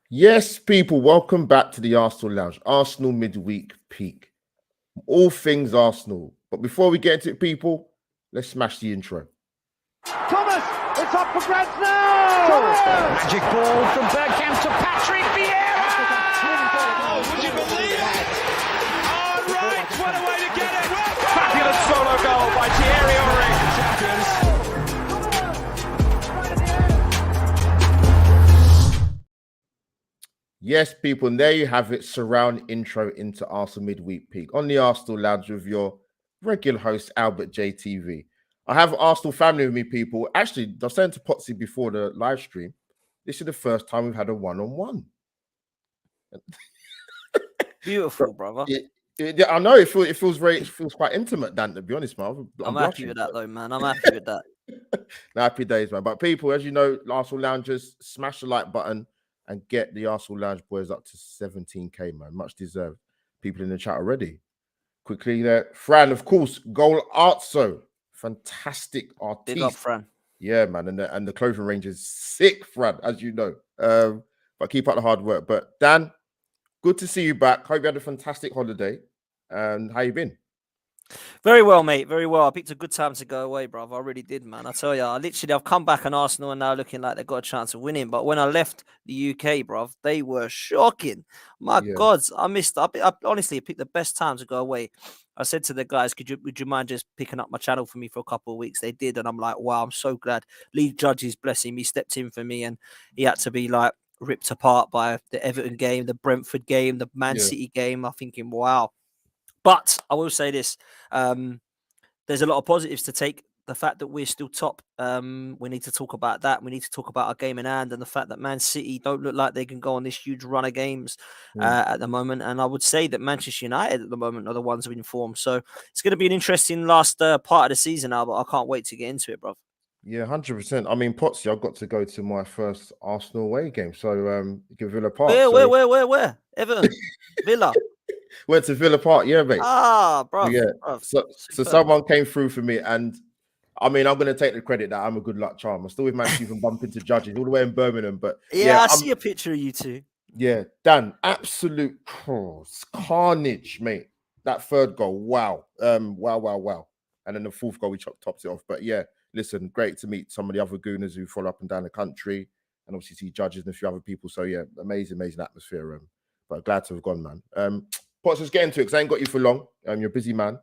Yes, people, welcome back to the Arsenal Lounge, Arsenal Midweek Peek. All things Arsenal. But before we get into it, people, let's smash the intro. Thomas, it's up for grabs now! Thomas! Magic ball from Bergkamp to Patrick Vieira! Would you believe it? Oh, right, what a way to get it! Fabulous solo goal by Thierry Henry. Champions. Yes, people, and there you have it. Surround intro into Arsenal Midweek Peek on the Arsenal Lounge with your regular host, AlbertJTV. I have Arsenal family with me, people. Actually, I was saying to Potsy before the live stream, this is the first time we've had a one-on-one. Beautiful, brother. I know it feels quite intimate, Dan, to be honest, man. I'm happy with that, though, man. I'm happy with that. Happy days, man. But people, as you know, Arsenal Loungers, smash the like button and get the Arsenal Lounge boys up to 17k, man. Much deserved. People in the chat already. Quickly there. Fran, of course, Goal Artso. Fantastic artist. Big up, Fran. Yeah, man. And the clothing range is sick, Fran, as you know. But keep up the hard work. But Dan, good to see you back. Hope you had a fantastic holiday. And how you been? Very well, mate. Very well. I picked a good time to go away, brother. I really did, man. I tell you, I've come back on Arsenal and now looking like they've got a chance of winning. But when I left the UK, bruv, they were shocking. My God, I missed. I honestly picked the best time to go away. I said to the guys, would you mind just picking up my channel for me for a couple of weeks? They did, and I'm like, wow, I'm so glad. Lee Judges, bless him, he stepped in for me, and he had to be like ripped apart by the Everton game, the Brentford game, the Man City game. I'm thinking, wow. But I will say this, there's a lot of positives to take. The fact that we're still top, we need to talk about that. We need to talk about our game in hand and the fact that Man City don't look like they can go on this huge run of games at the moment. And I would say that Manchester United at the moment are the ones in form. So it's going to be an interesting last part of the season now, but I can't wait to get into it, bro. Yeah, 100%. I mean, Potsy, I got to go to my first Arsenal away game. So, Villa Park. Where? Everton, Villa. Went to Villa Park, yeah, mate. Bro. Yeah. So someone came through for me, and I mean, I'm going to take the credit that I'm a good luck charm. I'm still with Manchester, even bump into Judges all the way in Birmingham. But yeah, I see a picture of you two. Yeah, Dan, absolute carnage, mate. That third goal, wow. Wow. And then the fourth goal, we tops it off. But yeah, listen, great to meet some of the other gooners who follow up and down the country, and obviously see Judges and a few other people. So yeah, amazing atmosphere. But glad to have gone, man. Potts, let's get into it because I ain't got you for long. You're a busy man.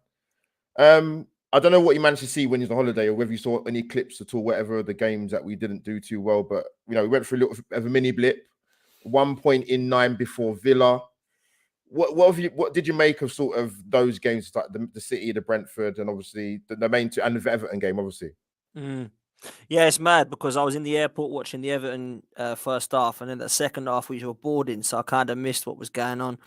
I don't know what you managed to see when you was on holiday or whether you saw any clips at all, whatever the games that we didn't do too well. But, you know, we went through a little bit of a mini blip. 1 point in 9 before Villa. What did you make of sort of those games, like the City, the Brentford, and obviously the main two, and the Everton game, obviously? Yeah, it's mad because I was in the airport watching the Everton first half, and then the second half we were boarding, so I kind of missed what was going on.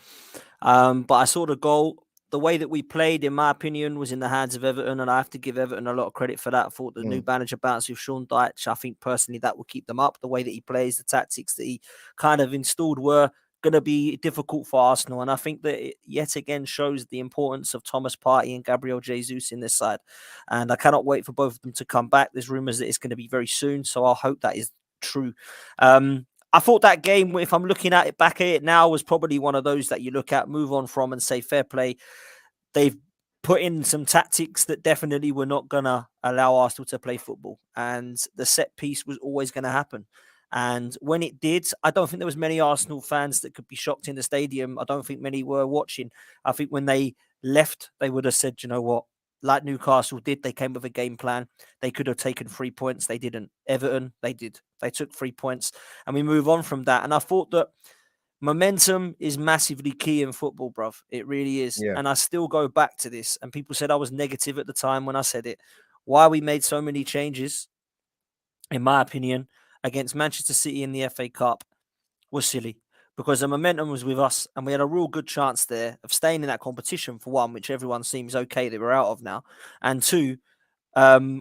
But I saw the goal. The way that we played, in my opinion, was in the hands of Everton, and I have to give Everton a lot of credit for that. I thought the new manager bounce with Sean Dyche, I think personally that will keep them up. The way that he plays, the tactics that he kind of installed were going to be difficult for Arsenal. And I think that it yet again shows the importance of Thomas Partey and Gabriel Jesus in this side. And I cannot wait for both of them to come back. There's rumours that it's going to be very soon, so I hope that is true. I thought that game, if I'm looking at it back at it now, was probably one of those that you look at, move on from and say fair play. They've put in some tactics that definitely were not going to allow Arsenal to play football. And the set piece was always going to happen. And when it did, I don't think there was many Arsenal fans that could be shocked in the stadium. I don't think many were watching. I think when they left, they would have said, you know what, like Newcastle did, they came with a game plan. They could have taken 3 points. They didn't. Everton, they did. They took 3 points and we move on from that. And I thought that momentum is massively key in football, bruv. It really is. Yeah. And I still go back to this. And people said I was negative at the time when I said it. Why we made so many changes, in my opinion, against Manchester City in the FA Cup was silly. Because the momentum was with us and we had a real good chance there of staying in that competition, for one, which everyone seems okay that we're out of now. And two,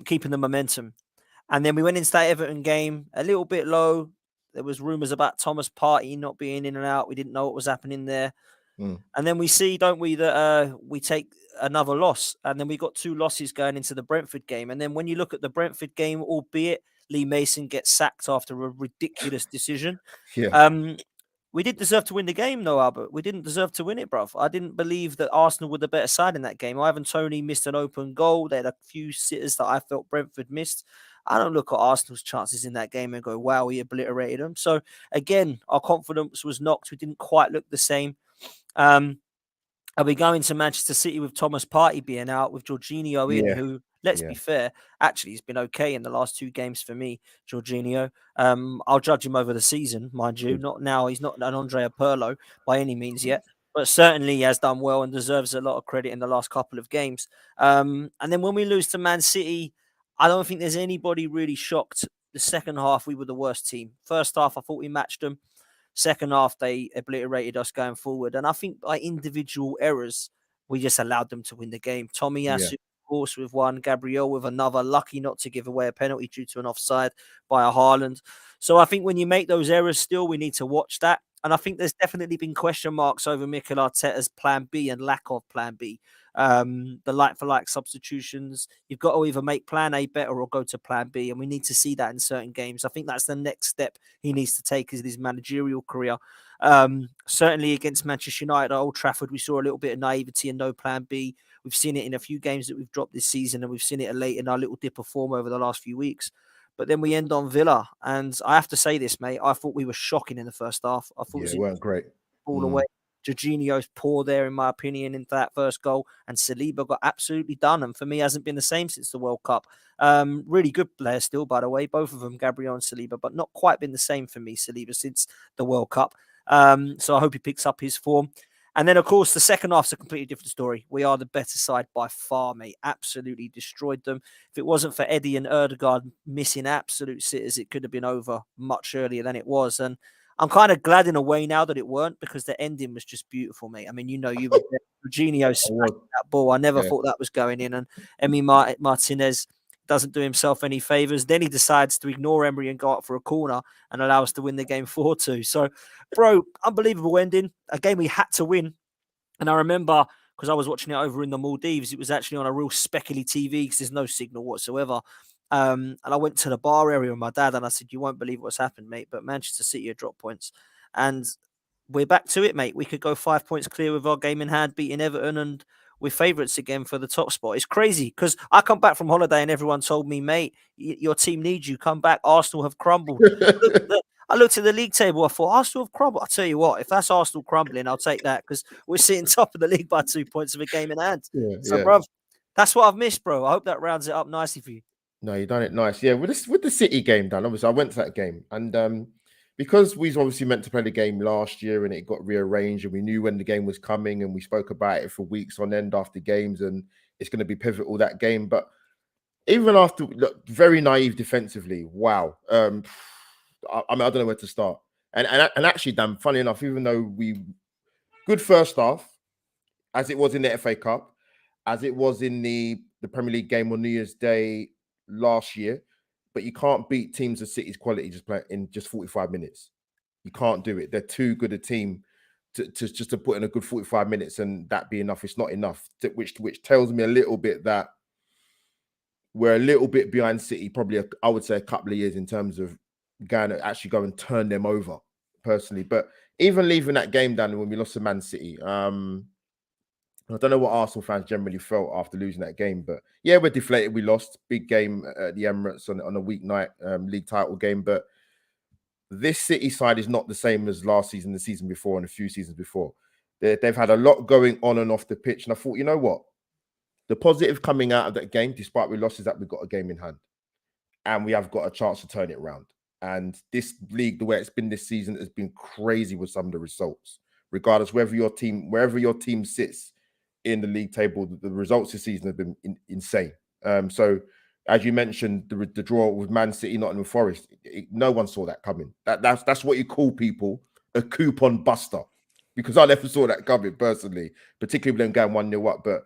keeping the momentum. And then we went into that Everton game a little bit low. There was rumours about Thomas Partey not being in and out. We didn't know what was happening there. And then we see, don't we, that we take another loss. And then we got 2 losses going into the Brentford game. And then when you look at the Brentford game, albeit Lee Mason gets sacked after a ridiculous decision. Yeah. We did deserve to win the game, though, Albert. We didn't deserve to win it, bruv. I didn't believe that Arsenal were the better side in that game. Ivan Toney missed an open goal. They had a few sitters that I felt Brentford missed. I don't look at Arsenal's chances in that game and go, wow, we obliterated them. So, again, our confidence was knocked. We didn't quite look the same. Are we going to Manchester City with Thomas Partey being out, with Jorginho in, who, let's be fair, actually has been okay in the last 2 games for me, Jorginho. I'll judge him over the season, mind you. Not now. He's not an Andrea Pirlo by any means yet, but certainly he has done well and deserves a lot of credit in the last couple of games. And then when we lose to Man City, I don't think there's anybody really shocked. The second half, we were the worst team. First half, I thought we matched them. Second half, they obliterated us going forward. And I think by individual errors, we just allowed them to win the game. Tomiyasu, of course, with one. Gabriel with another. Lucky not to give away a penalty due to an offside by a Haaland. So I think when you make those errors still, we need to watch that. And I think there's definitely been question marks over Mikel Arteta's plan B and lack of plan B. The like-for-like substitutions. You've got to either make plan A better or go to plan B. And we need to see that in certain games. I think that's the next step he needs to take in his managerial career. Certainly against Manchester United at Old Trafford, we saw a little bit of naivety and no plan B. We've seen it in a few games that we've dropped this season, and we've seen it late in our little dip of form over the last few weeks. But then we end on Villa. And I have to say this, mate, I thought we were shocking in the first half. I thought it weren't great. All away. Jorginho's poor there, in my opinion, into that first goal. And Saliba got absolutely done. And for me, hasn't been the same since the World Cup. Really good players still, by the way. Both of them, Gabriel and Saliba. But not quite been the same for me, Saliba, since the World Cup. So I hope he picks up his form. And then, of course, the second half's a completely different story. We are the better side by far, mate. Absolutely destroyed them. If it wasn't for Eddie and Erdegaard missing absolute sitters, it could have been over much earlier than it was. And I'm kind of glad in a way now that it weren't, because the ending was just beautiful, mate. I mean, you were there. Jorginho smacked that ball. I never thought that was going in. And Emi Martinez doesn't do himself any favours. Then he decides to ignore Emery and go up for a corner and allow us to win the game 4-2. So, bro, unbelievable ending. A game we had to win. And I remember, because I was watching it over in the Maldives, it was actually on a real speckly TV because there's no signal whatsoever. And I went to the bar area with my dad and I said, you won't believe what's happened, mate, but Manchester City have dropped points. And we're back to it, mate. We could go 5 points clear with our game in hand, beating Everton, and we're favourites again for the top spot. It's crazy because I come back from holiday and everyone told me, mate, your team needs you. Come back. Arsenal have crumbled. I looked at the league table. I thought, Arsenal have crumbled. I'll tell you what, if that's Arsenal crumbling, I'll take that because we're sitting top of the league by 2 points of a game in hand. Bruv, that's what I've missed, bro. I hope that rounds it up nicely for you. No, you've done it nice. Yeah, with the City game, Dan, obviously I went to that game. And because we was obviously meant to play the game last year and it got rearranged and we knew when the game was coming and we spoke about it for weeks on end after games and it's going to be pivotal, that game. But even after, look, very naive defensively. Wow. I mean, I don't know where to start. And actually, Dan, funny enough, even though good first half, as it was in the FA Cup, as it was in the Premier League game on New Year's Day last year, but you can't beat teams of City's quality just play in just 45 minutes. You can't do it. They're too good a team to put in a good 45 minutes and that be enough. It's not enough, which tells me a little bit that we're a little bit behind City, probably I would say a couple of years in terms of going to actually go and turn them over personally. But even leaving that game down when we lost to Man City, I don't know what Arsenal fans generally felt after losing that game, but yeah, we're deflated. We lost. Big game at the Emirates on a weeknight league title game, but this City side is not the same as last season, the season before, and a few seasons before. They've had a lot going on and off the pitch, and I thought, you know what? The positive coming out of that game, despite we lost, is that we've got a game in hand, and we have got a chance to turn it around. And this league, the way it's been this season, has been crazy with some of the results. Regardless, wherever your team sits in the league table, the results this season have been insane. So, as you mentioned, the draw with Man City, Nottingham Forest, no one saw that coming. That's what you call people a coupon buster, because I never saw that coming personally, particularly when going 1-0 up. But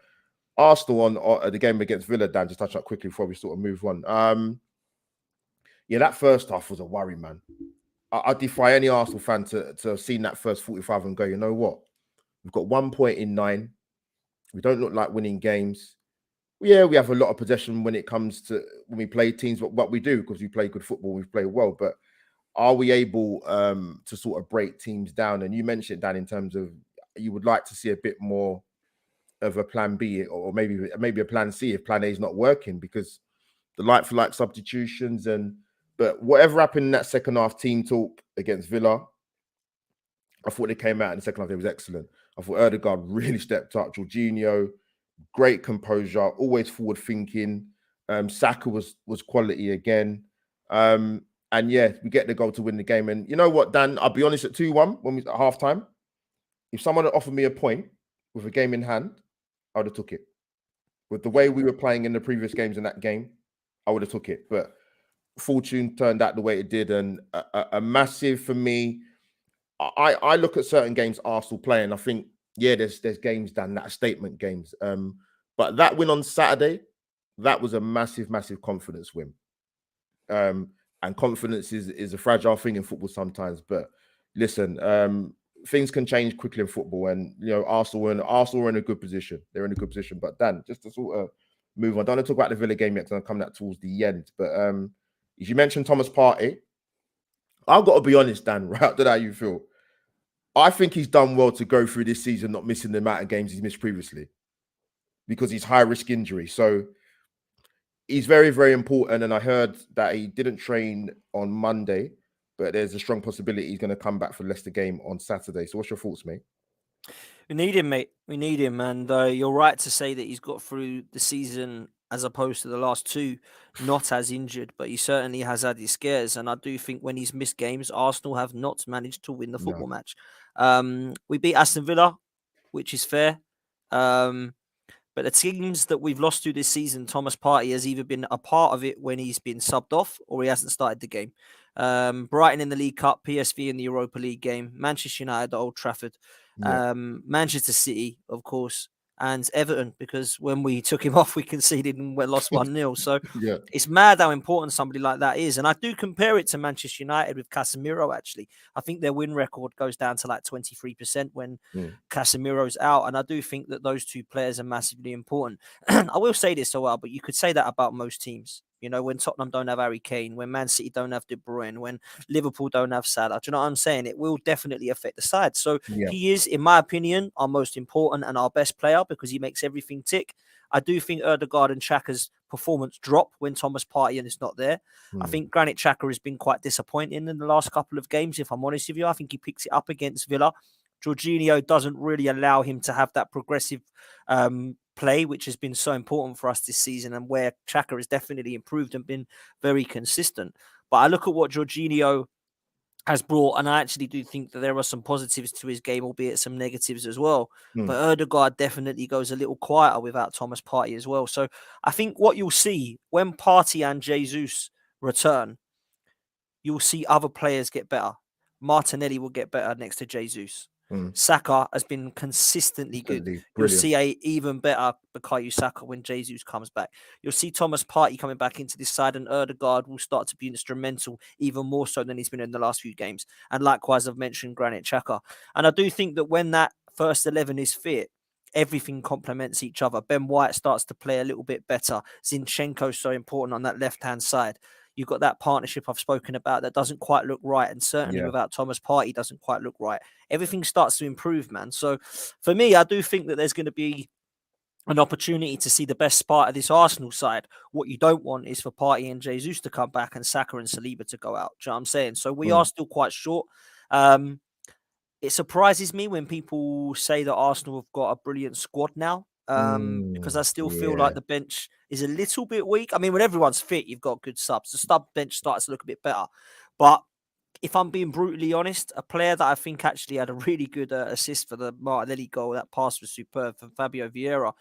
Arsenal on the game against Villa, Dan, just touch up quickly before we sort of move on. Yeah, that first half was a worry, man. I defy any Arsenal fan to have seen that first 45 and go, you know what? We've got 1 point in 9. We don't look like winning games. Yeah, we have a lot of possession when it comes to when we play teams, but what we do, because we play good football, we play well. But are we able to sort of break teams down? And you mentioned that in terms of you would like to see a bit more of a plan B or maybe a plan C if plan A is not working, because the like for like substitutions but whatever happened in that second half team talk against Villa, I thought they came out in the second half. It was excellent. I thought Ødegaard really stepped up. Jorginho, great composure, always forward thinking. Saka was quality again. And yeah, we get the goal to win the game. And you know what, Dan? I'll be honest, at 2-1 when we at halftime, if someone had offered me a point with a game in hand, I would have took it. With the way we were playing in the previous games in that game, I would have took it. But fortune turned out the way it did, and a massive for me. I look at certain games Arsenal play, and I think, yeah, there's games done that are statement games. But that win on Saturday, that was a massive confidence win. And confidence is a fragile thing in football sometimes. But listen, things can change quickly in football, and you know, Arsenal are in a good position. They're in a good position. But Dan, just to sort of move on, I don't want to talk about the Villa game yet because I'm coming that towards the end. But if you mentioned Thomas Partey, I've got to be honest, Dan, right? I don't know how you feel. I think he's done well to go through this season not missing the amount of games he's missed previously, because he's high risk injury. So he's very, very important. And I heard that he didn't train on Monday, but there's a strong possibility he's going to come back for the Leicester game on Saturday. So what's your thoughts, mate? We need him, mate. We need him. And you're right to say that he's got through the season as opposed to the last two, not as injured, but he certainly has had his scares. And I do think when he's missed games, Arsenal have not managed to win the football match. We beat Aston Villa, which is fair. But the teams that we've lost to this season, Thomas Partey has either been a part of it when he's been subbed off or he hasn't started the game. Brighton in the League Cup, PSV in the Europa League game, Manchester United at Old Trafford, Manchester City, of course, and Everton, because when we took him off, we conceded and we lost 1-0. So it's mad how important somebody like that is. And I do compare it to Manchester United with Casemiro, actually. I think their win record goes down to like 23% when Casemiro's out. And I do think that those two players are massively important. I will say this so well, but you could say that about most teams. You know, when Tottenham don't have Harry Kane, when Man City don't have De Bruyne, when Liverpool don't have Salah, do you know what I'm saying? It will definitely affect the side. So he is, in my opinion, our most important and our best player because he makes everything tick. I do think Ødegaard and Xhaka's performance drop when Thomas Partey is not there. I think Granit Xhaka has been quite disappointing in the last couple of games, if I'm honest with you. I think he picks it up against Villa. Jorginho doesn't really allow him to have that progressive play, which has been so important for us this season, and where Xhaka has definitely improved and been very consistent. But I look at what Jorginho has brought, and I actually do think that there are some positives to his game, albeit some negatives as well. But Ødegaard definitely goes a little quieter without Thomas Partey as well. So I think what you'll see when Partey and Jesus return, you'll see other players get better. Martinelli will get better next to Jesus. Saka has been consistently good. You'll see a even better Bukayo Saka when Jesus comes back. You'll see Thomas Partey coming back into this side, and Ødegaard will start to be instrumental even more so than he's been in the last few games. And likewise, I've mentioned Granit Xhaka. And I do think that when that first 11 is fit, everything complements each other. Ben White starts to play a little bit better. Zinchenko's so important on that left-hand side. You've got that partnership I've spoken about that doesn't quite look right. And certainly without Thomas Partey doesn't quite look right. Everything starts to improve, man. So for me, I do think that there's going to be an opportunity to see the best part of this Arsenal side. What you don't want is for Partey and Jesus to come back and Saka and Saliba to go out. Do you know what I'm saying? So we are still quite short. It surprises me when people say that Arsenal have got a brilliant squad now. Because I still feel like the bench is a little bit weak. I mean, when everyone's fit, you've got good subs. The sub bench starts to look a bit better. But if I'm being brutally honest, a player that I think actually had a really good assist for the Martinelli goal, that pass was superb from Fabio Vieira.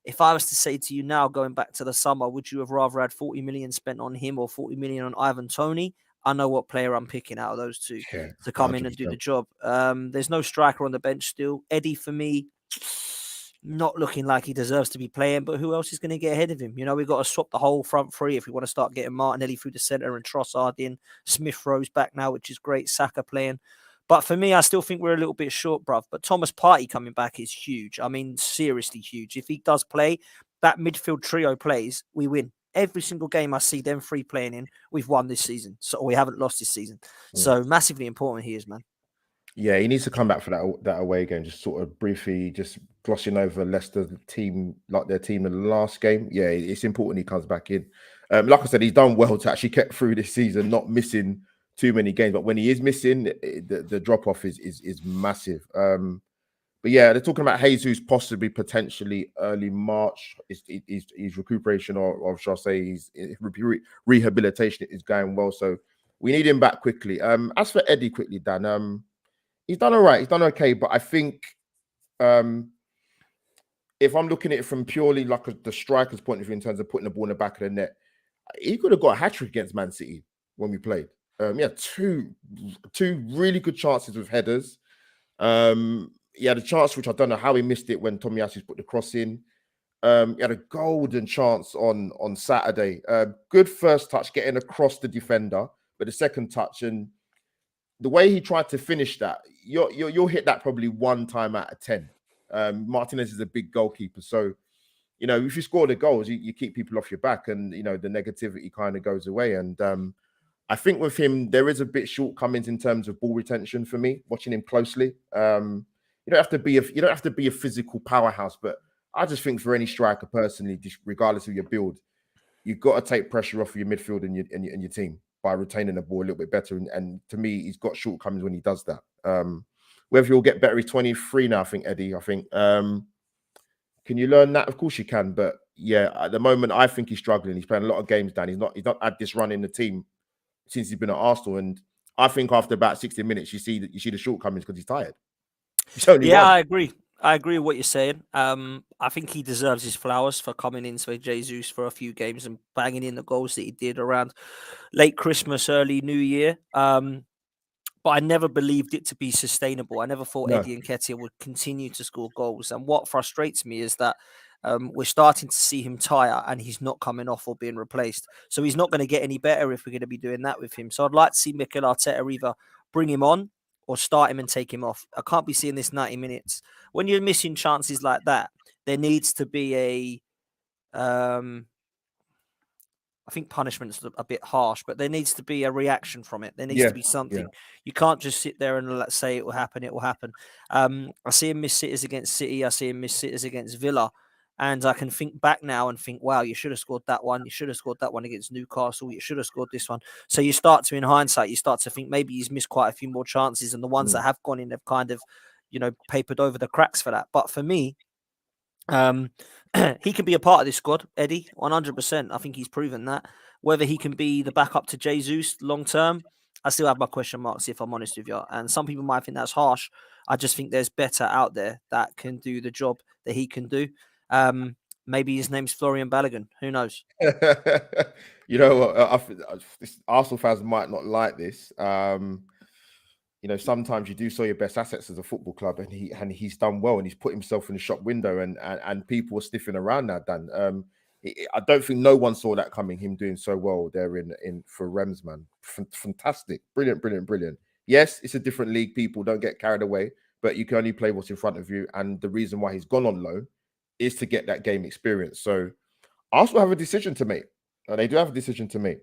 If I was to say to you now, going back to the summer, would you have rather had 40 million spent on him or 40 million on Ivan Toney? I know what player I'm picking out of those two to come 100%. In and do the job. There's no striker on the bench still. Eddie, for me, not looking like he deserves to be playing, but who else is going to get ahead of him? You know, we've got to swap the whole front three if we want to start getting Martinelli through the centre and Trossard in. Smith Rowe's back now, which is great. Saka playing. But for me, I still think we're a little bit short, bruv. But Thomas Partey coming back is huge. I mean, seriously huge. If he does play, that midfield trio plays, we win. every single game I see them three playing in, we've won this season. So we haven't lost this season. So massively important he is, man. Yeah, he needs to come back for that away game. Just sort of briefly, just glossing over Leicester team, like their team in the last game. Yeah, it's important he comes back in. Like I said, he's done well to actually get through this season, not missing too many games. But when he is missing, the drop off is massive. But yeah, they're talking about Jesus possibly potentially early March. His recuperation, or shall I say, his rehabilitation is going well. So we need him back quickly. As for Eddie, quickly, Dan. He's done all right. He's done okay. But I think if I'm looking at it from purely like the striker's point of view in terms of putting the ball in the back of the net, he could have got a hat-trick against Man City when we played. He had two really good chances with headers. He had a chance, which I don't know how he missed it when Tomiyasu put the cross in. He had a golden chance on Saturday. Good first touch, getting across the defender, but the second touch and the way he tried to finish that, you'll hit that probably 1 time out of 10. Martinez is a big goalkeeper, so if you score the goals, you keep people off your back, and the negativity kind of goes away. And I think with him, there is a bit shortcomings in terms of ball retention for me. Watching him closely, you don't have to be a physical powerhouse, but I just think for any striker personally, regardless of your build, you've got to take pressure off your midfield and your team by retaining the ball a little bit better. And to me, he's got shortcomings when he does that. Whether he'll get better, he's 23 now, I think, Eddie. I think. Can you learn that? Of course you can. But yeah, at the moment, I think he's struggling. He's playing a lot of games down. He's not had this run in the team since he's been at Arsenal. And I think after about 60 minutes, you see the shortcomings because he's tired. Yeah, I agree. I agree with what you're saying. I think he deserves his flowers for coming in for Jesus for a few games and banging in the goals that he did around late Christmas, early New Year. But I never believed it to be sustainable. I never thought Eddie Nketiah would continue to score goals. And what frustrates me is that we're starting to see him tire and he's not coming off or being replaced. So he's not going to get any better if we're going to be doing that with him. So I'd like to see Mikel Arteta either bring him on or start him and take him off. I can't be seeing this 90 minutes. When you're missing chances like that, there needs to be I think punishment's a bit harsh, but there needs to be a reaction from it. There needs to be something. You can't just sit there and let's say it will happen. It will happen. I see him miss sitters against City. I see him miss sitters against Villa. And I can think back now and think, wow, you should have scored that one. You should have scored that one against Newcastle. You should have scored this one. So you start to, in hindsight, you start to think maybe he's missed quite a few more chances. And the ones that have gone in have kind of, papered over the cracks for that. But for me, he can be a part of this squad, Eddie, 100%. I think he's proven that. Whether he can be the backup to Jesus long term, I still have my question marks, if I'm honest with you. And some people might think that's harsh. I just think there's better out there that can do the job that he can do. Maybe his name's Florian Balogun. Who knows? Arsenal fans might not like this. Sometimes you do sell your best assets as a football club, and he's done well, and he's put himself in the shop window, and people are sniffing around now, Dan. I don't think no one saw that coming, him doing so well there in for Rems, man. Fantastic. Brilliant. Yes, it's a different league. People don't get carried away, but you can only play what's in front of you. And the reason why he's gone on loan is to get that game experience. So Arsenal have a decision to make. They do have a decision to make.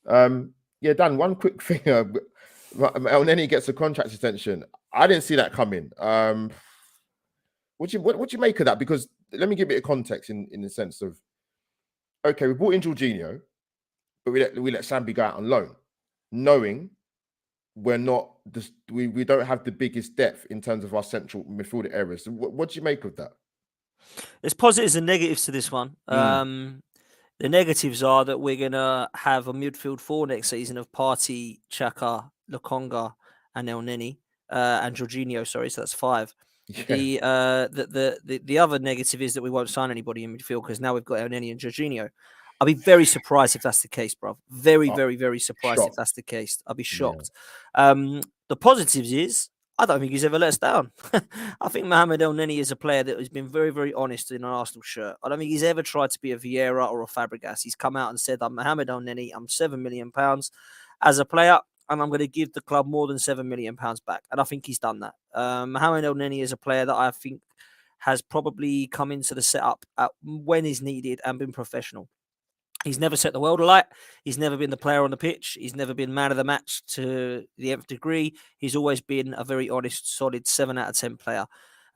Dan, one quick thing. And then he gets a contract extension. I didn't see that coming. What do you make of that? Because let me give it a context in the sense of, okay, we brought in Jorginho, but we let Sambi go out on loan, knowing we don't have the biggest depth in terms of our central midfield areas. So what do you make of that? There's positives and negatives to this one. The negatives are that we're going to have a midfield four next season of Partey, Xhaka, Lokonga, and El Neni, and Jorginho. Sorry, so that's 5. Yeah. The other negative is that we won't sign anybody in midfield because now we've got El Neni and Jorginho. I'll be very surprised if that's the case, bro. Very surprised if that's the case. I'll be shocked. Yeah. The positives is I don't think he's ever let us down. I think Mohamed El Neni is a player that has been very, very honest in an Arsenal shirt. I don't think he's ever tried to be a Vieira or a Fabregas. He's come out and said, I'm Mohamed El Neni. I'm £7 million as a player, and I'm going to give the club more than £7 million back. And I think he's done that. Mohamed El Neni is a player that I think has probably come into the setup when is needed and been professional. He's never set the world alight. He's never been the player on the pitch. He's never been man of the match to the nth degree. He's always been a very honest, solid 7 out of 10 player.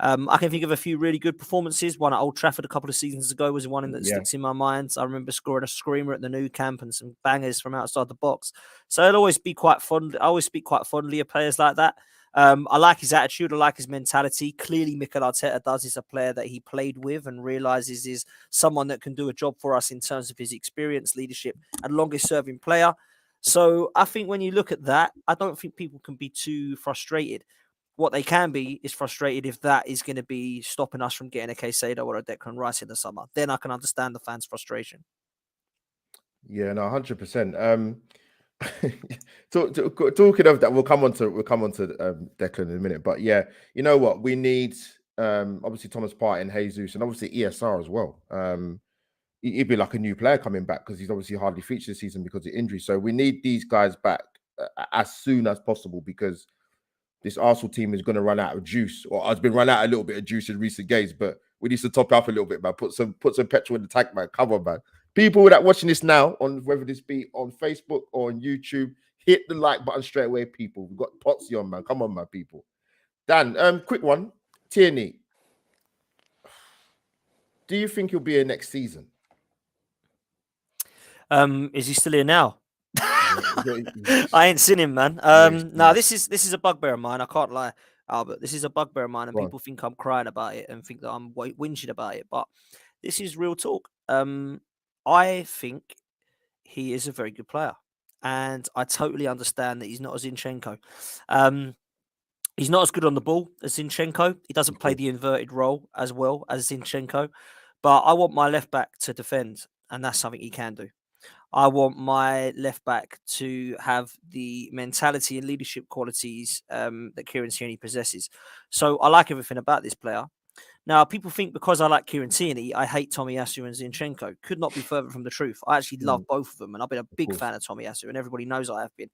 I can think of a few really good performances. One at Old Trafford a couple of seasons ago was one that sticks in my mind. I remember scoring a screamer at the Nou Camp and some bangers from outside the box. So I'll always be quite fond. I always speak quite fondly of players like that. I like his attitude. I like his mentality. Clearly, Mikel Arteta does. He's a player that he played with and realizes is someone that can do a job for us in terms of his experience, leadership, and longest-serving player. So I think when you look at that, I don't think people can be too frustrated. What they can be is frustrated if that is going to be stopping us from getting a Caicedo or a Declan Rice in the summer. Then I can understand the fans' frustration. Yeah, no, 100%. Talking of that, we'll come on to Declan in a minute. But yeah, you know what? We need obviously Thomas Partey and Jesus, and obviously ESR as well. He'd be like a new player coming back because he's obviously hardly featured this season because of injury. So we need these guys back as soon as possible because this Arsenal team is going to run out of juice, or has been run out a little bit of juice in recent games. But we need to top up a little bit, man. Put some petrol in the tank, man. Come on, man. People that watching this now, on whether this be on Facebook or on YouTube, hit the like button straight away, people. We've got Potsy on, man. Come on, my people. Dan, quick one. Tierney, do you think he'll be here next season? Is he still here now? I ain't seen him, man. No, this is a bugbear of mine. I can't lie, Albert. This is a bugbear of mine, and people think I'm crying about it and think that I'm whinging about it. But this is real talk. I think he is a very good player, and I totally understand that he's not as Zinchenko. He's not as good on the ball as Zinchenko. He doesn't play the inverted role as well as Zinchenko. But I want my left back to defend, and that's something he can do. I want my left back to have the mentality and leadership qualities that Kieran Tierney possesses. So I like everything about this player. Now, people think because I like Kieran Tierney, I hate Tomiyasu and Zinchenko. Could not be further from the truth. I actually love both of them, and I've been a big fan of Tomiyasu, and everybody knows I have been.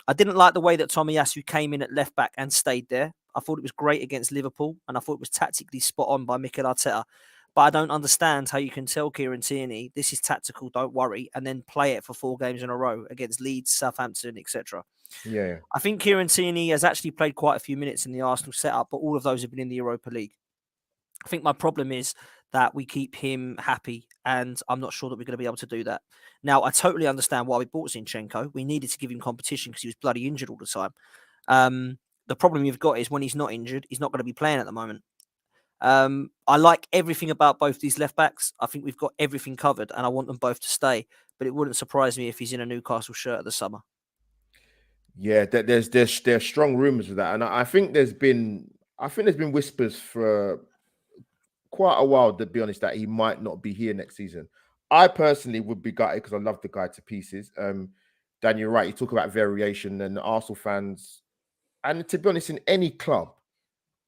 I didn't like the way that Tomiyasu came in at left back and stayed there. I thought it was great against Liverpool, and I thought it was tactically spot on by Mikel Arteta. But I don't understand how you can tell Kieran Tierney, this is tactical, don't worry, and then play it for 4 games in a row against Leeds, Southampton, etc. Yeah. I think Kieran Tierney has actually played quite a few minutes in the Arsenal setup, but all of those have been in the Europa League. I think my problem is that we keep him happy, and I'm not sure that we're going to be able to do that. Now, I totally understand why we bought Zinchenko. We needed to give him competition because he was bloody injured all the time. The problem you've got is when he's not injured, he's not going to be playing at the moment. I like everything about both these left backs. I think we've got everything covered, and I want them both to stay. But it wouldn't surprise me if he's in a Newcastle shirt at the summer. Yeah, there's strong rumours of that, and I think there's been whispers for quite a while, to be honest, that he might not be here next season. I personally would be gutted because I love the guy to pieces. Dan, you're right. You talk about variation, and Arsenal fans, and to be honest, in any club,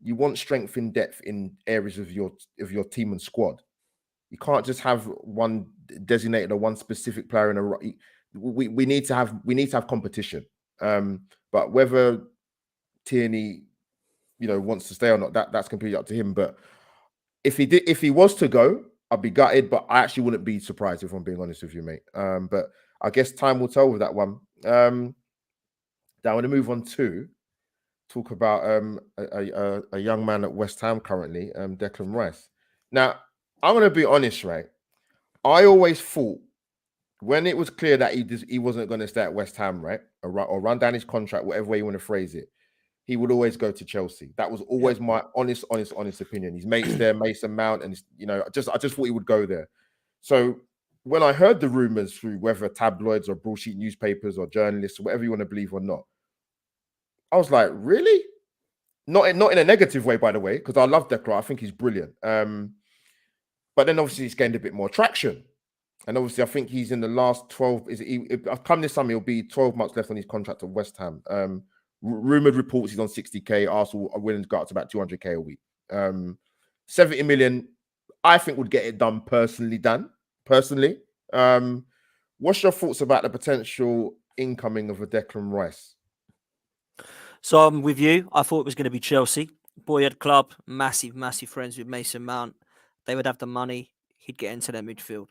you want strength in depth in areas of your team and squad. You can't just have one designated or one specific player in a. We need to have competition. But whether Tierney, wants to stay or not, that's completely up to him. But if he was to go, I'd be gutted. But I actually wouldn't be surprised, if I'm being honest with you, mate. But I guess time will tell with that one. Now I want to move on to talk about a young man at West Ham currently, Declan Rice. Now, I'm going to be honest, right? I always thought when it was clear that he wasn't going to stay at West Ham, right, or run down his contract, whatever way you want to phrase it, he would always go to Chelsea. That was always my honest opinion. His mates there, Mason Mount, and I just thought he would go there. So when I heard the rumors through whether tabloids or broadsheet newspapers or journalists, whatever you want to believe or not, I was like, really? Not in a negative way, by the way, because I love Declan. I think he's brilliant. But then obviously he's gained a bit more traction. And obviously I think he's in the last 12. Come this summer, he'll be 12 months left on his contract at West Ham. Rumored reports he's on 60k. Arsenal are willing to go up to about 200k a week. 70 million, I think would get it done personally, Dan. Personally. What's your thoughts about the potential incoming of a Declan Rice? So I'm with you. I thought it was going to be Chelsea. Boyhood club, massive friends with Mason Mount. They would have the money. He'd get into their midfield.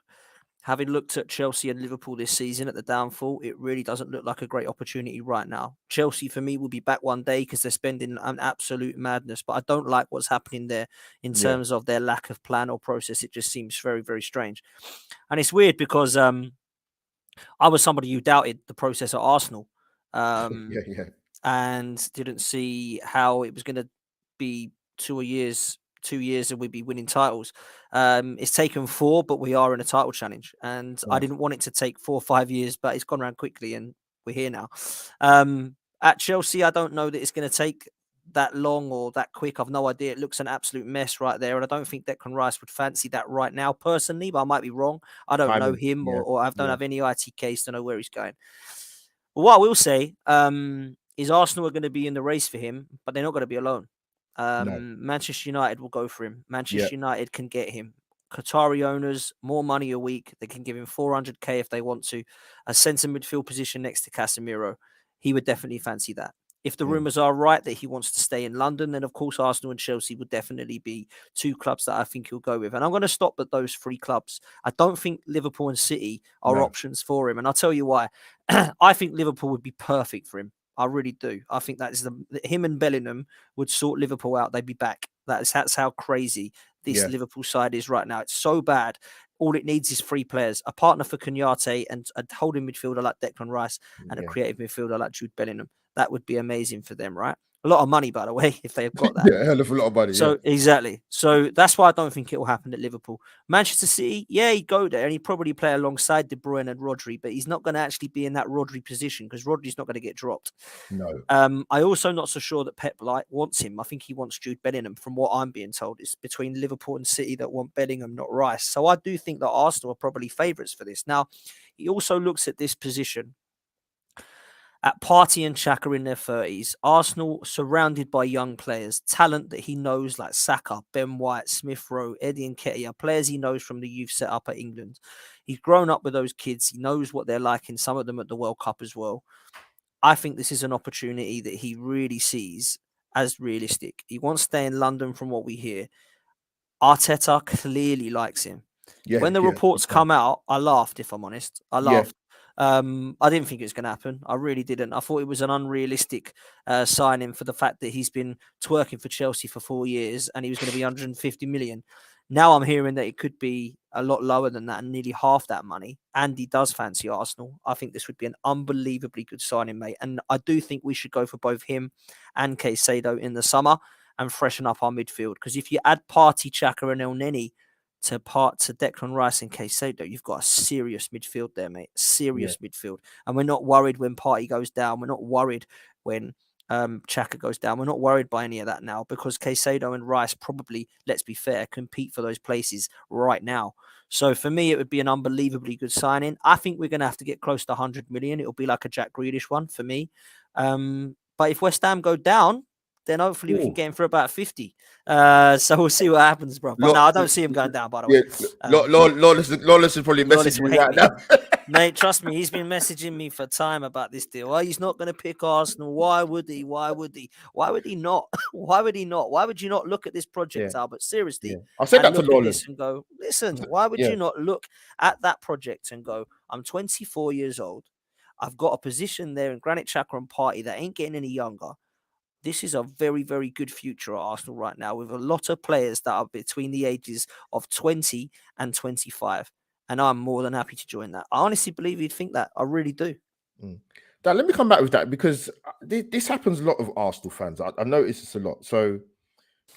having looked at Chelsea and Liverpool this season at the downfall, it really doesn't look like a great opportunity right now. Chelsea, for me, will be back one day because they're spending an absolute madness. But I don't like what's happening there in terms of their lack of plan or process. It just seems very, very strange. And it's weird because I was somebody who doubted the process at Arsenal and didn't see how it was going to be 2 years and we'd be winning titles. It's taken 4, but we are in a title challenge. And I didn't want it to take 4 or 5 years, but it's gone around quickly and we're here now. At Chelsea, I don't know that it's going to take that long or that quick. I've no idea. It looks an absolute mess right there. And I don't think Declan Rice would fancy that right now personally, but I might be wrong. I don't know him or I don't have any IT case to know where he's going. But what I will say is Arsenal are going to be in the race for him, but they're not going to be alone. Manchester United will go for him. Manchester United can get him. Qatari owners, more money a week. They can give him 400k if they want to. A centre midfield position next to Casemiro. He would definitely fancy that. If the rumours are right that he wants to stay in London, then of course Arsenal and Chelsea would definitely be 2 clubs that I think he'll go with. And I'm going to stop at those 3 clubs. I don't think Liverpool and City are options for him. And I'll tell you why. I think Liverpool would be perfect for him. I really do. I think that is him and Bellingham would sort Liverpool out. They'd be back. That's how crazy this Liverpool side is right now. It's so bad. All it needs is 3 players, a partner for Kouyate and a holding midfielder like Declan Rice and a creative midfielder like Jude Bellingham. That would be amazing for them, right? A lot of money, by the way, if they've got that. A hell of a lot of money. So exactly. So that's why I don't think it will happen at Liverpool. Manchester City, he'd go there and he'd probably play alongside De Bruyne and Rodri, but he's not going to actually be in that Rodri position because Rodri's not going to get dropped. No. I also not so sure that Pep wants him. I think he wants Jude Bellingham. From what I'm being told, it's between Liverpool and City that want Bellingham, not Rice. So I do think that Arsenal are probably favourites for this. Now, he also looks at this position. At Partey and Xhaka in their 30s, Arsenal surrounded by young players, talent that he knows like Saka, Ben White, Smith Rowe, Eddie Nketiah, players he knows from the youth set up at England. He's grown up with those kids. He knows what they're like, and some of them at the World Cup as well. I think this is an opportunity that he really sees as realistic. He wants to stay in London from what we hear. Arteta clearly likes him. When the reports come out, I laughed, if I'm honest. I laughed. I didn't think it was going to happen. I really didn't. I thought it was an unrealistic signing for the fact that he's been twerking for Chelsea for 4 years and he was going to be 150 million. Now I'm hearing that it could be a lot lower than that and nearly half that money. And he does fancy Arsenal. I think this would be an unbelievably good signing, mate. And I do think we should go for both him and Caicedo in the summer and freshen up our midfield. Because if you add Partey, Xhaka and El Neni to Declan Rice and Caicedo, you've got a serious midfield there, mate. Serious midfield. And we're not worried when Partey goes down. We're not worried when Xhaka goes down. We're not worried by any of that now because Caicedo and Rice probably, let's be fair, compete for those places right now. So for me, it would be an unbelievably good signing. I think we're going to have to get close to 100 million. It'll be like a Jack Grealish one for me. But if West Ham go down, then hopefully we can get him for about 50. So we'll see what happens, bro. But no, I don't see him going down, by the way. Lawless is probably messaging me right now. Mate, trust me, he's been messaging me for time about this deal. Oh, he's not going to pick Arsenal. Why would he? Why would he? Why would he not? Why would he not? Why would you not look at this project, Albert? Seriously. I'll say that to Lawless and go, listen, why would you not look at that project and go, I'm 24 years old. I've got a position there in Granit Xhaka and Partey that ain't getting any younger. This is a very, very good future at Arsenal right now with a lot of players that are between the ages of 20 and 25. And I'm more than happy to join that. I honestly believe you'd think that. I really do. Now, let me come back with that because this happens a lot of Arsenal fans. I notice this a lot. So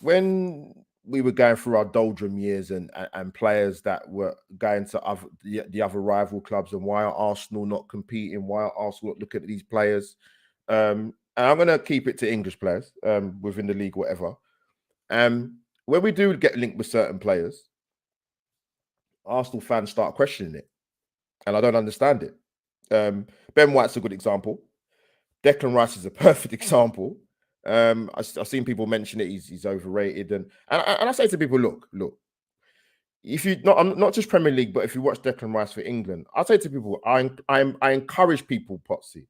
when we were going through our doldrum years and players that were going to the other rival clubs and why are Arsenal not competing? Why are Arsenal not looking at these players? And I'm going to keep it to English players within the league, whatever. When we do get linked with certain players, Arsenal fans start questioning it. And I don't understand it. Ben White's a good example. Declan Rice is a perfect example. I've seen people mention it. He's overrated. And I say to people, look, if you not just Premier League, but if you watch Declan Rice for England, I say to people, I encourage people, Potsy,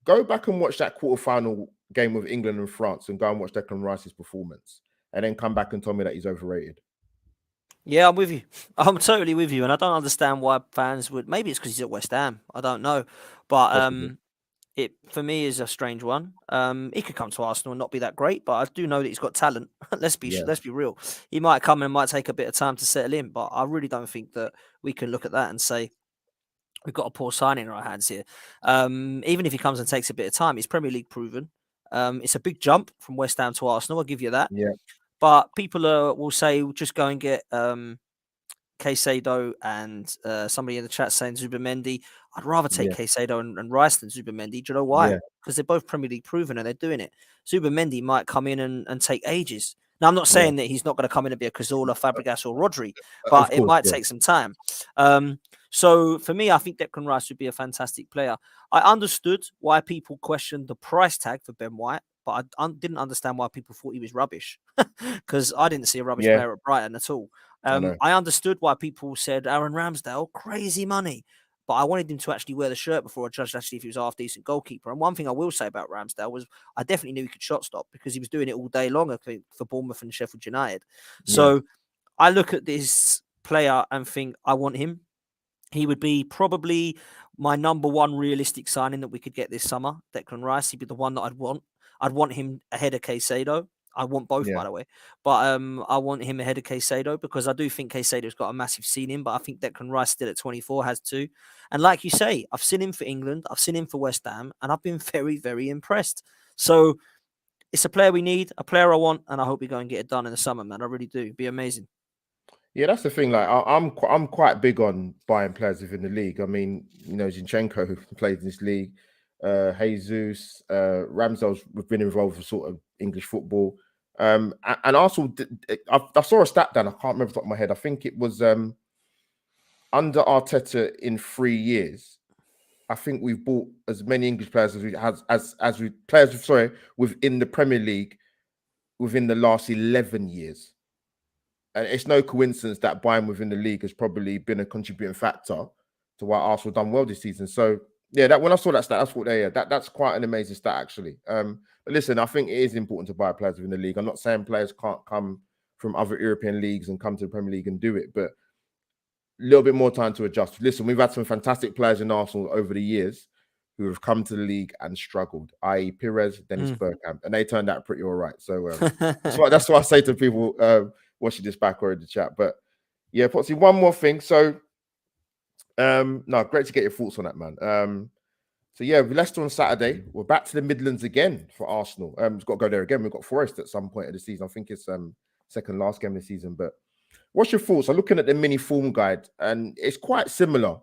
go back and watch that quarterfinal game with England and France and go and watch Declan Rice's performance and then come back and tell me that he's overrated. Yeah, I'm with you. I'm totally with you, and I don't understand why fans would. Maybe it's because he's at West Ham. I don't know, but Possibly. it for me is a strange one. He could come to Arsenal and not be that great, but I do know that he's got talent. Yeah. Let's be real. He might come and might take a bit of time to settle in, but I really don't think that we can look at that and say we've got a poor signing in our hands here. Even if he comes and takes a bit of time, he's Premier League proven. It's a big jump from West Ham to Arsenal. I'll give you that. Yeah. But people will say just go and get Caicedo and somebody in the chat saying Zubimendi. I'd rather take Yeah. Caicedo and Rice than Zubimendi. Do you know why? Yeah. Because they're both Premier League proven and they're doing it. Zubimendi might come in and take ages. Now, I'm not Yeah. saying that he's not going to come in and be a Cazorla, Fabregas or Rodri, Of but it course. might Yeah. take some time. So for me, I think Declan Rice would be a fantastic player. I understood why people questioned the price tag for Ben White, but I didn't understand why people thought he was rubbish because I didn't see a rubbish Yeah. player at Brighton at all. I know. I understood why people said Aaron Ramsdale, crazy money. But I wanted him to actually wear the shirt before I judged actually if he was a half-decent goalkeeper. And one thing I will say about Ramsdale was I definitely knew he could shot stop because he was doing it all day long for Bournemouth and Sheffield United. Yeah. So I look at this player and think I want him. He would be probably my number one realistic signing that we could get this summer. Declan Rice, he'd be the one that I'd want. I'd want him ahead of Caicedo. I want both, Yeah. by the way. But I want him ahead of Caicedo because I do think Caicedo's got a massive ceiling, but I think Declan Rice still at 24 has too. And like you say, I've seen him for England, I've seen him for West Ham, and I've been very, very impressed. So it's a player we need, a player I want, and I hope we go and get it done in the summer, man. I really do. It'd be amazing. Yeah, that's the thing. Like, I'm quite big on buying players within the league. I mean, Zinchenko who played in this league, Jesus, Ramsdale's been involved with sort of English football. And Arsenal, I saw a stat down. I can't remember off the top of my head. I think it was under Arteta in 3 years. I think we've bought as many English players as we within the Premier League within the last 11 years. And it's no coincidence that buying within the league has probably been a contributing factor to why Arsenal done well this season. So yeah, that when I saw that stat, I thought, that's quite an amazing stat actually. But listen, I think it is important to buy players within the league. I'm not saying players can't come from other European leagues and come to the Premier League and do it, but a little bit more time to adjust. Listen, we've had some fantastic players in Arsenal over the years who have come to the league and struggled, i.e. Pires, Dennis Bergkamp, and they turned out pretty all right. So that's what I say to people watching this back or in the chat. But yeah, Potsy, one more thing. So no, great to get your thoughts on that, man. So yeah, Leicester on Saturday. We're back to the Midlands again for Arsenal. We've got to go there again. We've got Forest at some point of the season. I think it's second last game of the season. But what's your thoughts? I'm looking at the mini form guide, and it's quite similar.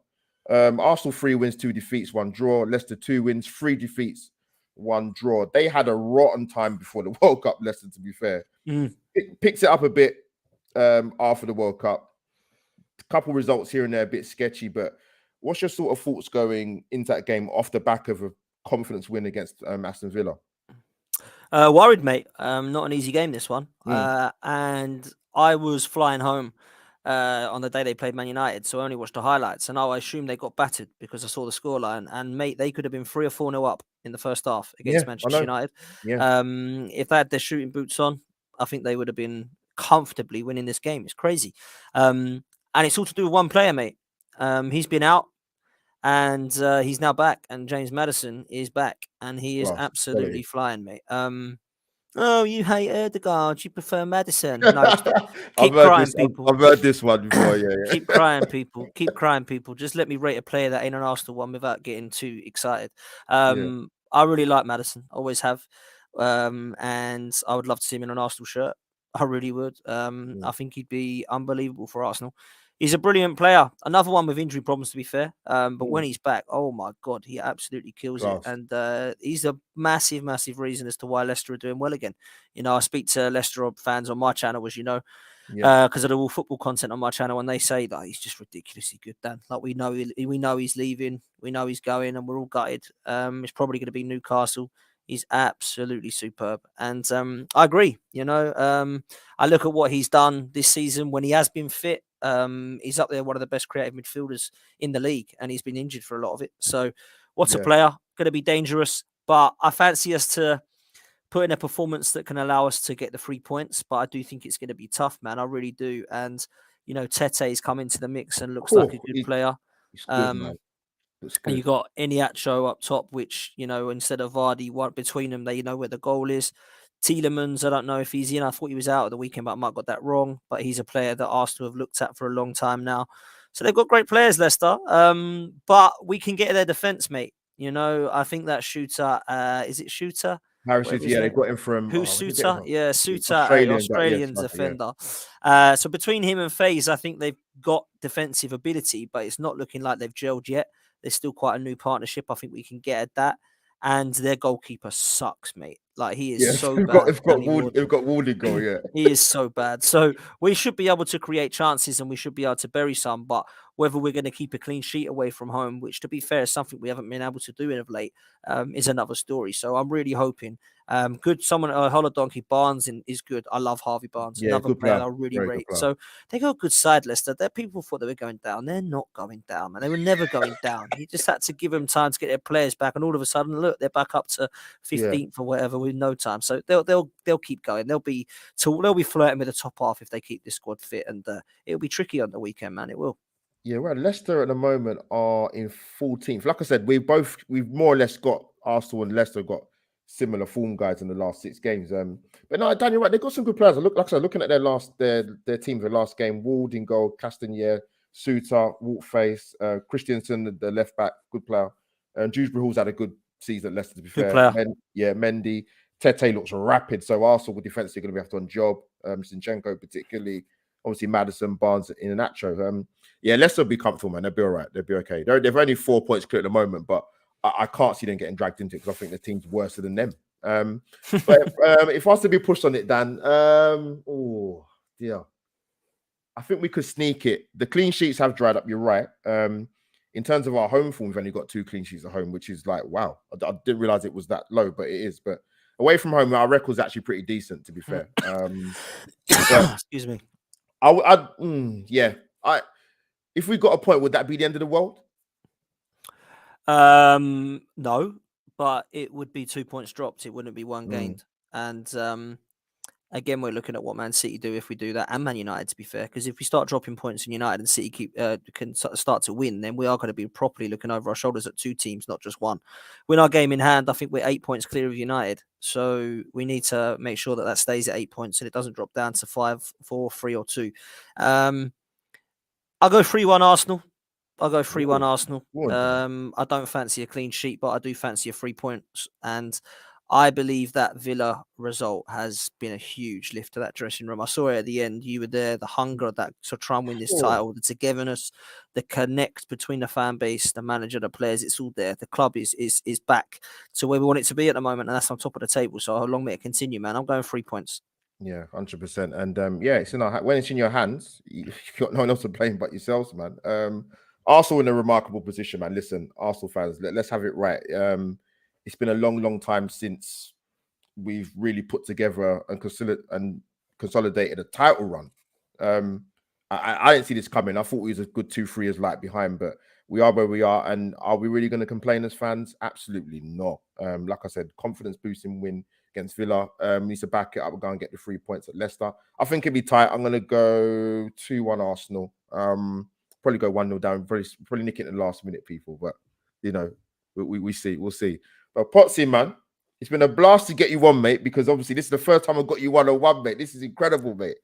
Arsenal 3 wins, 2 defeats, 1 draw. Leicester 2 wins, 3 defeats, 1 draw. They had a rotten time before the World Cup, Leicester, to be fair. Picks it up a bit after the World Cup. A couple results here and there, a bit sketchy, but what's your sort of thoughts going into that game off the back of a confidence win against Aston Villa? Worried, mate. Not an easy game, this one. And I was flying home on the day they played Man United, so I only watched the highlights. And I assumed they got battered because I saw the scoreline. And, mate, they could have been 3 or 4-0 up in the first half against Manchester United. Yeah. If they had their shooting boots on, I think they would have been comfortably winning this game. It's crazy. And it's all to do with one player, mate. He's been out and he's now back, and James Maddison is back, and he is absolutely flying, mate. Oh, you hate Erdegaard, you prefer Maddison. No, keep crying, people. I've heard this one before, yeah. Keep crying, people. Keep crying, people. Just let me rate a player that ain't an Arsenal one without getting too excited. I really like Maddison, always have. And I would love to see him in an Arsenal shirt. I really would. I think he'd be unbelievable for Arsenal. He's a brilliant player. Another one with injury problems, to be fair. But when he's back, oh my God, he absolutely kills it. And he's a massive, massive reason as to why Leicester are doing well again. You know, I speak to Leicester fans on my channel, as you know, because of the all football content on my channel, and they say that he's just ridiculously good, Dan. Like we know he's leaving, we know he's going, and we're all gutted. It's probably going to be Newcastle. He's absolutely superb. And I agree. You know, I look at what he's done this season when he has been fit. He's up there, one of the best creative midfielders in the league, and he's been injured for a lot of it. So what's a player? Going to be dangerous. But I fancy us to put in a performance that can allow us to get the 3 points. But I do think it's going to be tough, man. I really do. And, you know, Tete's come into the mix and looks Cool. like a good player. It's good, man. It's And good. you got Iniacho up top, which, you know, instead of Vardy, one between them, they know where the goal is. Tielemans, I don't know if he's in. I thought he was out at the weekend, but I might have got that wrong. But he's a player that Arsenal have looked at for a long time now. So they've got great players, Leicester. But we can get their defence, mate. You know, I think that Shooter, is it Shooter? Harris is, yeah, they got him from Who's Suter? Yeah, Suter, Australian defender. So between him and FaZe, I think they've got defensive ability, but it's not looking like they've gelled yet. They're still quite a new partnership. I think we can get at that. And their goalkeeper sucks, mate. Like, he is so bad. They've got Warding goal, yeah. He is so bad. So we should be able to create chances and we should be able to bury some. But whether we're going to keep a clean sheet away from home, which, to be fair, is something we haven't been able to do in of late, is another story. So I'm really hoping. Good. Someone, Holodonkey Barnes is good. I love Harvey Barnes. Yeah, another good player player. I really Very rate. good player. So they got a good side, Leicester. Their people thought they were going down. They're not going down, man. They were never going down. You just had to give them time to get their players back, and all of a sudden, look, they're back up to 15th or whatever with no time. So they'll keep going. They'll be flirting with the top half if they keep this squad fit, and it'll be tricky on the weekend, man. It will. Yeah, well, Leicester at the moment are in 14th. Like I said, we've more or less got Arsenal and Leicester got similar form guides in the last 6 games. But no, Dan, you're right. They've got some good players. Like I said, looking at their team for the last game: Ward in goal, Castagnier, Suter, Waltface, Christensen, the left back, good player. And Dewsbury Hall's had a good season at Leicester, to be Good fair. player. Mendy. Tete looks rapid, so Arsenal with defence are going to be on job. Zinchenko particularly. Obviously, Maddison, Barnes, Iniacho. Yeah, Leicester will be comfortable, man. They'll be all right. They'll be okay. They've only 4 points clear at the moment, but I can't see them getting dragged into it because I think the team's worse than them. But if I was to be pushed on it, Dan, oh dear, I think we could sneak it. The clean sheets have dried up. You're right. In terms of our home form, we've only got 2 clean sheets at home, which is like, wow. I didn't realize it was that low, but it is. But away from home, our record's actually pretty decent, to be fair. Excuse me. If we got a point, would that be the end of the world? No, but it would be 2 points dropped. It wouldn't be 1 gained. And again, we're looking at what Man City do if we do that, and Man United, to be fair, because if we start dropping points in United and City can start to win, then we are going to be properly looking over our shoulders at 2 teams, not just 1. Win our game in hand, I think we're 8 points clear of United. So we need to make sure that stays at 8 points and it doesn't drop down to 5, 4, 3 or 2. I'll go 3-1 Arsenal. I'll go 3-1 Arsenal. I don't fancy a clean sheet, but I do fancy a 3 points. And I believe that Villa result has been a huge lift to that dressing room. I saw it at the end. You were there. The hunger that to try and win this title, the togetherness, the connect between the fan base, the manager, the players, it's all there. The club is back to where we want it to be at the moment, and that's on top of the table. So how long may it continue, man? I'm going 3 points. Yeah, 100%. And it's in when it's in your hands, you've got no one else to blame but yourselves, man. Arsenal in a remarkable position, man. Listen, Arsenal fans, let's have it right. It's been a long time since we've really put together and consolidated a title run. I didn't see this coming. I thought we was a good 2-3 years light behind, but we are where we are. And are we really going to complain as fans? Absolutely not. Like I said, confidence boosting win against Villa. Needs to back it up and go and get the 3 points at Leicester. I think it'll be tight. I'm going to go 2-1 Arsenal. Probably go 1-0 down. Probably nick it in the last minute, people. But, you know, we'll see. But Potsy, man, it's been a blast to get you on, mate, because obviously this is the first time I've got you 1-on-1, mate. This is incredible, mate.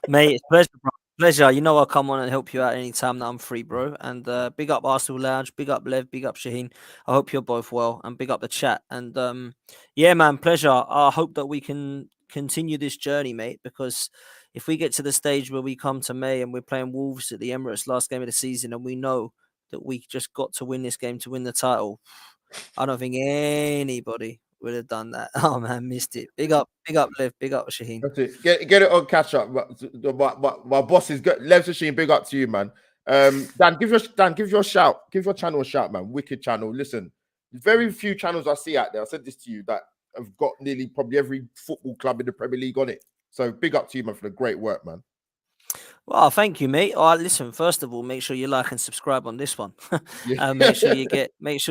Mate, it's a pleasure, bro. Pleasure. You know I'll come on and help you out anytime that I'm free, bro. And big up Arsenal Lounge, big up Lev, big up Shaheen. I hope you're both well, and big up the chat. And yeah, man, pleasure. I hope that we can continue this journey, mate, because if we get to the stage where we come to May and we're playing Wolves at the Emirates last game of the season, and we know that we just got to win this game to win the title, I don't think anybody would have done that. Oh man, missed it. Big up Lev, big up Shaheen. That's it. Get it on catch up. My boss is good. Lev Shaheen, big up to you, man. Dan, give your shout. Give your channel a shout, man. Wicked channel. Listen, very few channels I see out there. I said this to you that have got probably every football club in the Premier League on it. So big up to you, man, for the great work, man. Well, thank you, mate. Listen, first of all, make sure you like and subscribe on this one. Yeah. Make sure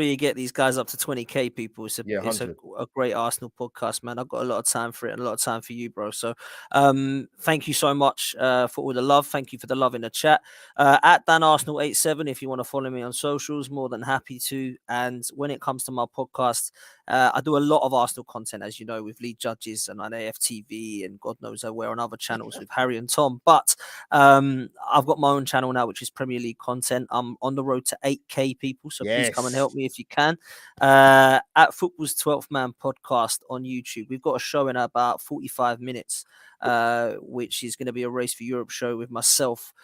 you get these guys up to 20K, people. It's Yeah, a 100. great Arsenal podcast, man. I've got a lot of time for it and a lot of time for you, bro. So thank you so much for all the love. Thank you for the love in the chat. At Dan Arsenal 87, if you want to follow me on socials, more than happy to. And when it comes to my podcast, I do a lot of Arsenal content, as you know, with lead judges and on AFTV and God knows where on other channels with Harry and Tom. But I've got my own channel now, which is Premier League content. I'm on the road to 8K, people. So please come and help me if you can. At Football's 12th Man podcast on YouTube, we've got a show in about 45 minutes, which is going to be a Race for Europe show with myself,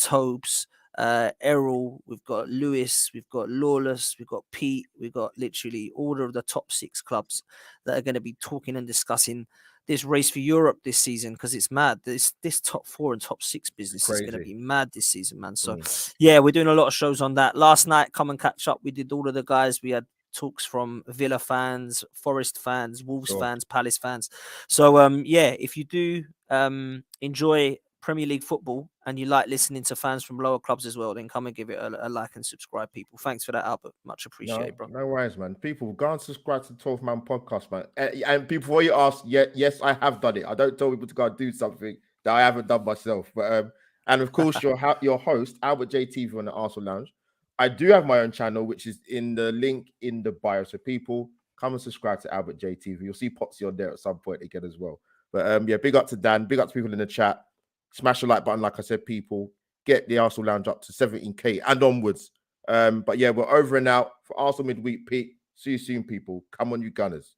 Tobes, Errol, we've got Lewis, we've got Lawless, we've got Pete, we've got literally all of the top 6 clubs that are going to be talking and discussing this Race for Europe this season, because it's mad. This top 4 and top 6 business is going to be mad this season, man. So yeah, we're doing a lot of shows on that. Last night, come and catch up. We did all of the guys. We had talks from Villa fans, Forest fans, Wolves fans, Palace fans. So yeah, if you do enjoy Premier League football and you like listening to fans from lower clubs as well, then come and give it a like and subscribe, people. Thanks for that, Albert. Much appreciated, bro. No worries, man. People, go and subscribe to the 12 Man podcast, man. And people, before you ask, yes, I have done it. I don't tell people to go and do something that I haven't done myself. But and of course, your host, AlbertJTV on the Arsenal Lounge. I do have my own channel, which is in the link in the bio. So people, come and subscribe to AlbertJTV. You'll see Potsy on there at some point again as well. But yeah, big up to Dan. Big up to people in the chat. Smash the like button, like I said, people. Get the Arsenal Lounge up to 17K and onwards. But yeah, we're over and out for Arsenal Midweek Peek. See you soon, people. Come on, you Gunners.